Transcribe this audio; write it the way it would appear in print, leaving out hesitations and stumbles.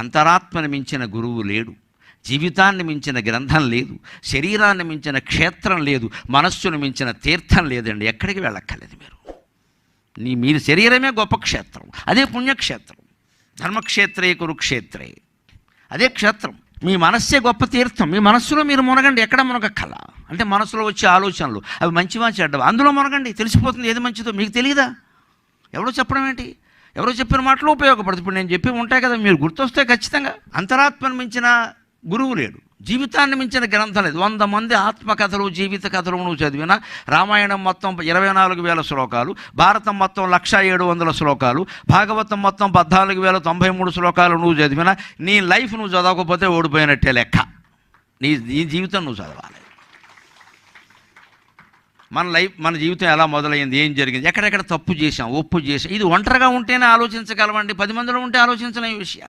అంతరాత్మని మించిన గురువు లేడు, జీవితాన్ని మించిన గ్రంథం లేదు, శరీరాన్ని మించిన క్షేత్రం లేదు, మనస్సును మించిన తీర్థం లేదండి. ఎక్కడికి వెళ్ళక్కర్లేదు. మీరు శరీరమే గొప్ప క్షేత్రం, అదే పుణ్యక్షేత్రం. ధర్మక్షేత్రే కురుక్షేత్రే, అదే క్షేత్రం. మీ మనస్సే గొప్ప తీర్థం. మీ మనస్సులో మీరు మునగండి, ఎక్కడ మునగక్కల. అంటే మనసులో వచ్చే ఆలోచనలు అవి మంచివా చెడ్డవా, అందులో మునగండి, తెలిసిపోతుంది ఏది మంచిదో. మీకు తెలియదా? ఎవరో చెప్పడం ఏంటి? ఎవరో చెప్పిన మాటలు ఉపయోగపడుతుంది. ఇప్పుడు నేను చెప్పి ఉంటాయి కదా, మీరు గుర్తొస్తే ఖచ్చితంగా. అంతరాత్మను మించిన గురువు లేడు, జీవితాన్ని మించిన గ్రంథం లేదు. 100 మంది ఆత్మకథలు, జీవిత కథలు నువ్వు చదివినా, రామాయణం మొత్తం 24,000 శ్లోకాలు, భారతం మొత్తం 1,700 శ్లోకాలు, భాగవతం మొత్తం 14,093 శ్లోకాలు నువ్వు చదివినా, నీ లైఫ్ నువ్వు చదవకపోతే ఓడిపోయినట్టే లెక్క. నీ జీవితం నువ్వు చదవాలి. మన జీవితం ఎలా మొదలైంది, ఏం జరిగింది, ఎక్కడెక్కడ తప్పు చేసాం, ఒప్పు చేసాం, ఇది ఒంటరిగా ఉంటేనే ఆలోచించగలమండి. 10 మందిలో ఉంటే ఆలోచించలేని విషయం.